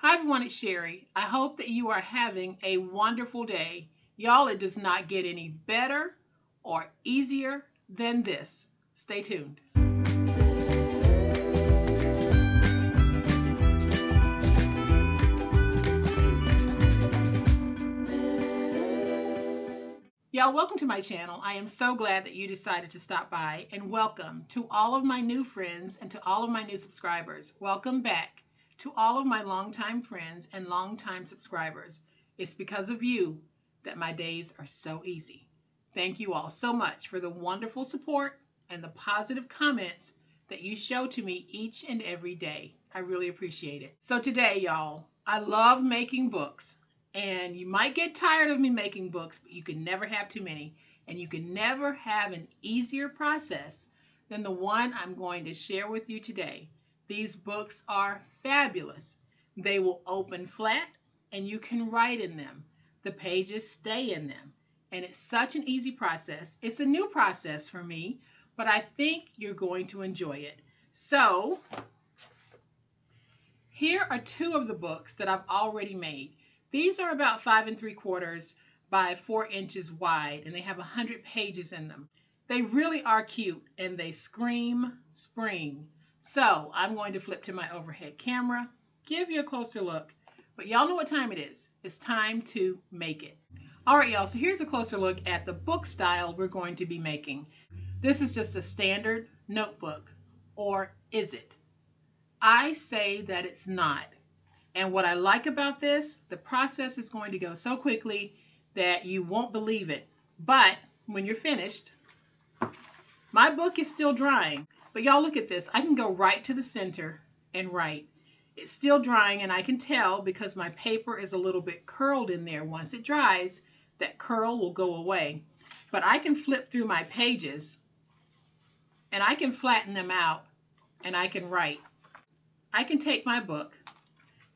Hi everyone, it's Sherry. I hope that you are having a wonderful day. Y'all, it does not get any better or easier than this. Stay tuned. Y'all, welcome to my channel. I am so glad that you decided to stop by, and welcome to all of my new friends and to all of my new subscribers. Welcome back to all of my longtime friends and longtime subscribers. It's because of you that my days are so easy. Thank you all so much for the wonderful support and the positive comments that you show to me each and every day. I really appreciate it. So today, y'all, I love making books. And you might get tired of me making books, but you can never have too many. And you can never have an easier process than the one I'm going to share with you today. These books are fabulous. They will open flat and you can write in them. The pages stay in them. And it's such an easy process. It's a new process for me, but I think you're going to enjoy it. So here are two of the books that I've already made. These are about 5 3/4 by 4 inches wide, and they have 100 pages in them. They really are cute, and they scream spring. So I'm going to flip to my overhead camera, give you a closer look. But y'all know what time it is. It's time to make it. All right, y'all, so here's a closer look at the book style we're going to be making. This is just a standard notebook, or is it? I say that it's not. And what I like about this, the process is going to go so quickly that you won't believe it. But when you're finished, my book is still drying. But y'all look at this. I can go right to the center and write. It's still drying, and I can tell because my paper is a little bit curled in there. Once it dries, that curl will go away. But I can flip through my pages, and I can flatten them out, and I can write. I can take my book,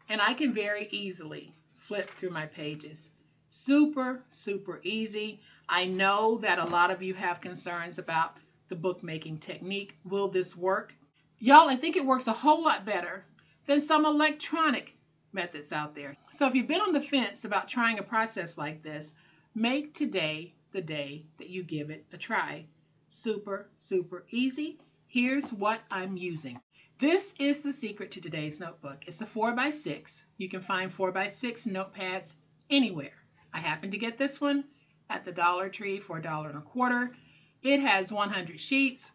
and I can very easily flip through my pages. Super, super easy. I know that a lot of you have concerns about the bookmaking technique. Will this work? Y'all, I think it works a whole lot better than some electronic methods out there. So if you've been on the fence about trying a process like this, make today the day that you give it a try. Super, super easy. Here's what I'm using. This is the secret to today's notebook. It's a 4x6. You can find 4x6 notepads anywhere. I happened to get this one at the Dollar Tree for $1.25. It has 100 sheets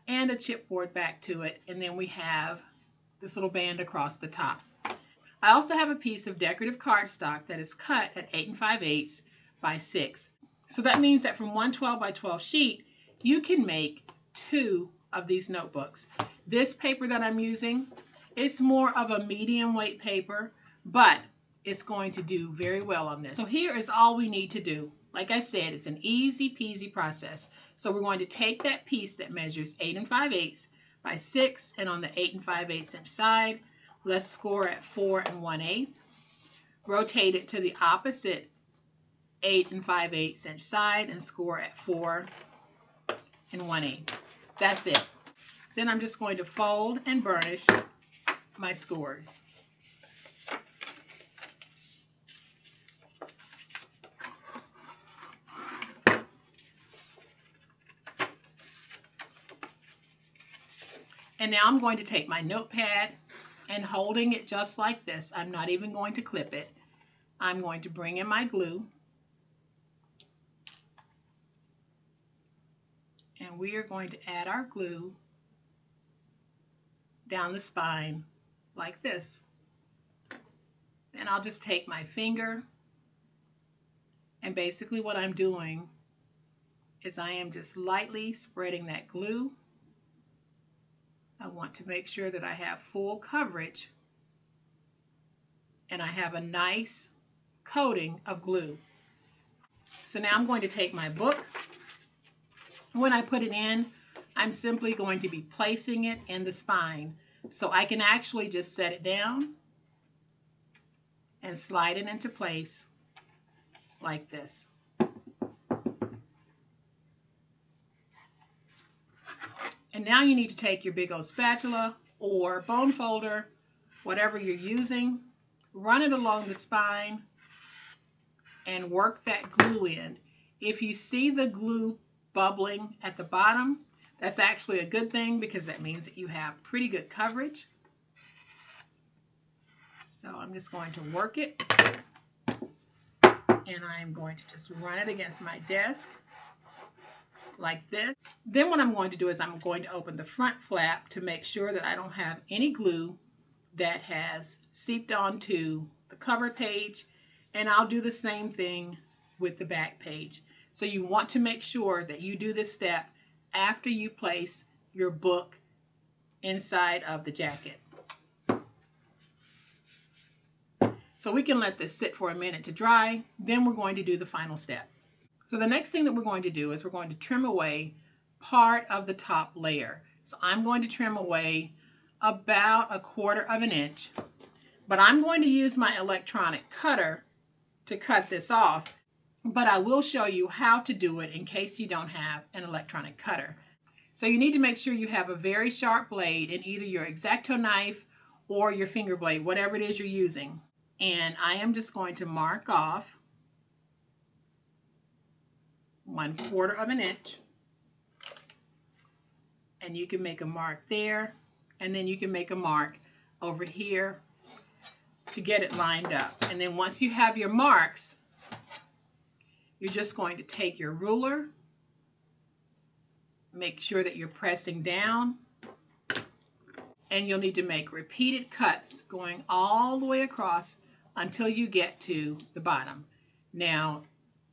and a chipboard back to it, and then we have this little band across the top. I also have a piece of decorative cardstock that is cut at 8 5/8 by 6. So that means that from one 12 by 12 sheet, you can make 2 of these notebooks. This paper that I'm using, it's more of a medium weight paper, but it's going to do very well on this. So here is all we need to do. Like I said, it's an easy peasy process. So we're going to take that piece that measures 8 5/8 by 6, and on the 8 5/8 inch side, let's score at 4 1/8. Rotate it to the opposite 8 5/8 inch side and score at 4 1/8. That's it. Then I'm just going to fold and burnish my scores. And now I'm going to take my notepad and holding it just like this. I'm not even going to clip it. I'm going to bring in my glue. And we are going to add our glue down the spine like this. Then I'll just take my finger, and basically what I'm doing is I am just lightly spreading that glue. I want to make sure that I have full coverage and I have a nice coating of glue. So now I'm going to take my book. When I put it in, I'm simply going to be placing it in the spine. So I can actually just set it down and slide it into place like this. And now you need to take your big old spatula or bone folder, whatever you're using, run it along the spine, and work that glue in. If you see the glue bubbling at the bottom, that's actually a good thing because that means that you have pretty good coverage. So I'm just going to work it, and I'm going to just run it against my desk like this. Then what I'm going to do is I'm going to open the front flap to make sure that I don't have any glue that has seeped onto the cover page, and I'll do the same thing with the back page. So you want to make sure that you do this step after you place your book inside of the jacket. So we can let this sit for a minute to dry, then we're going to do the final step. So the next thing that we're going to do is we're going to trim away part of the top layer. So I'm going to trim away about 1/4 inch, but I'm going to use my electronic cutter to cut this off, but I will show you how to do it in case you don't have an electronic cutter. So you need to make sure you have a very sharp blade in either your X-Acto knife or your finger blade, whatever it is you're using. And I am just going to mark off 1/4 inch. And you can make a mark there, and then you can make a mark over here to get it lined up. And then once you have your marks, you're just going to take your ruler, make sure that you're pressing down, and you'll need to make repeated cuts going all the way across until you get to the bottom. Now,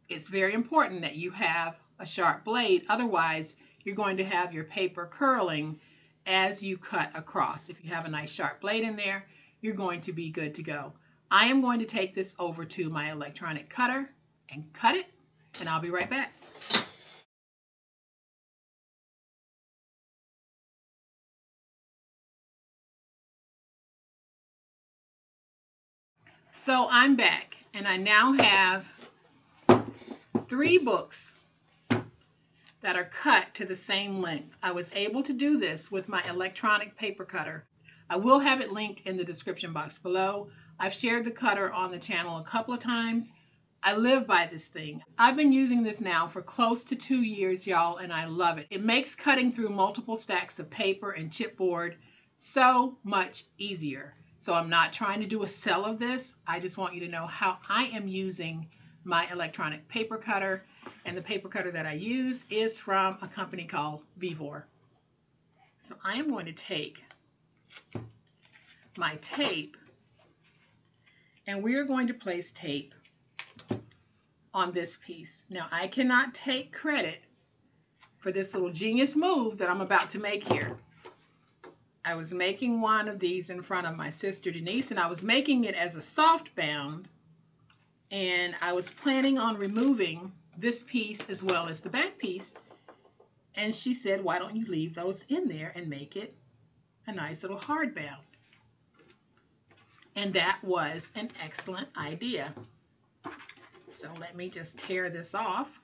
it's very important that you have a sharp blade, otherwise you're going to have your paper curling as you cut across. If you have a nice sharp blade in there, you're going to be good to go. I am going to take this over to my electronic cutter and cut it, and I'll be right back. So I'm back, and I now have 3 books that are cut to the same length. I was able to do this with my electronic paper cutter. I will have it linked in the description box below. I've shared the cutter on the channel a couple of times. I live by this thing. I've been using this now for close to 2 years, y'all, and I love it. It makes cutting through multiple stacks of paper and chipboard so much easier. So I'm not trying to do a sell of this. I just want you to know how I am using my electronic paper cutter, and the paper cutter that I use is from a company called Vivor. So I am going to take my tape, and we are going to place tape on this piece. Now, I cannot take credit for this little genius move that I'm about to make here. I was making one of these in front of my sister Denise, and I was making it as a soft bound, and I was planning on removing this piece as well as the back piece, and she said, why don't you leave those in there and make it a nice little hardbound? And that was an excellent idea. So let me just tear this off,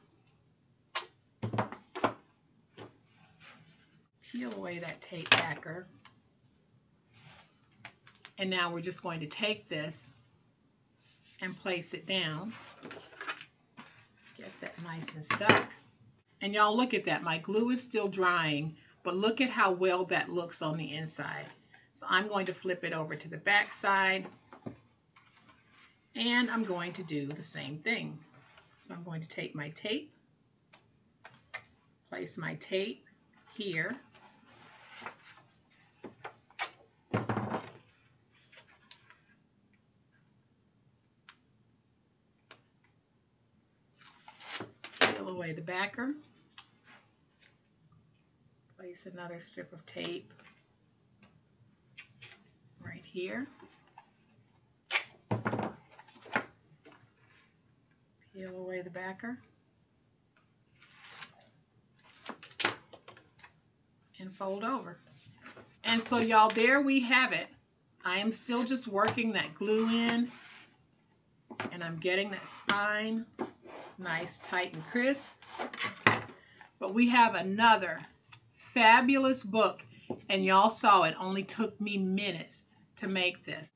peel away that tape backer, and now we're just going to take this and place it down. Get that nice and stuck. And y'all look at that. My glue is still drying, but look at how well that looks on the inside. So I'm going to flip it over to the back side, and I'm going to do the same thing. So I'm going to take my tape, place my tape here, peel away the backer, place another strip of tape right here, peel away the backer, and fold over. And so y'all, there we have it. I am still just working that glue in, and I'm getting that spine nice, tight, and crisp. But we have another fabulous book, and y'all saw it only took me minutes to make this.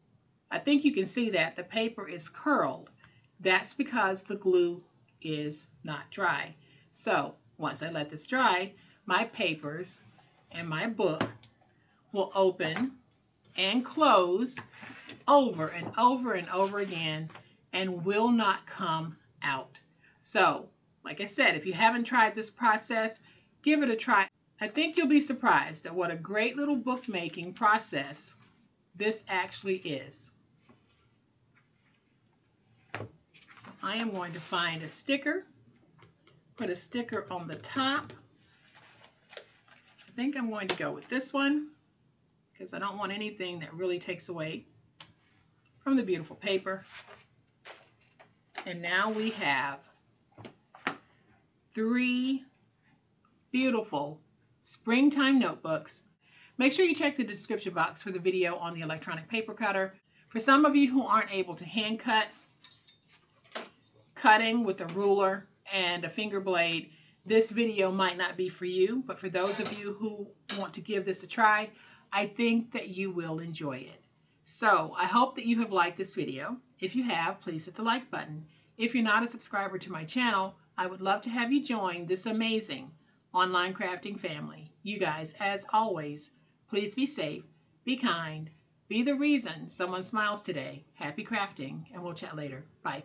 I think you can see that the paper is curled. That's because the glue is not dry. So once I let this dry, my papers and my book will open and close over and over and over again and will not come out. So, like I said, if you haven't tried this process, give it a try. I think you'll be surprised at what a great little bookmaking process this actually is. So I am going to find a sticker, put a sticker on the top. I think I'm going to go with this one because I don't want anything that really takes away from the beautiful paper. And now we have 3 beautiful springtime notebooks. Make sure you check the description box for the video on the electronic paper cutter. For some of you who aren't able to hand cut, cutting with a ruler and a finger blade, this video might not be for you, but for those of you who want to give this a try, I think that you will enjoy it. So I hope that you have liked this video. If you have, please hit the like button. If you're not a subscriber to my channel, I would love to have you join this amazing online crafting family. You guys, as always, please be safe, be kind, be the reason someone smiles today. Happy crafting, and we'll chat later. Bye.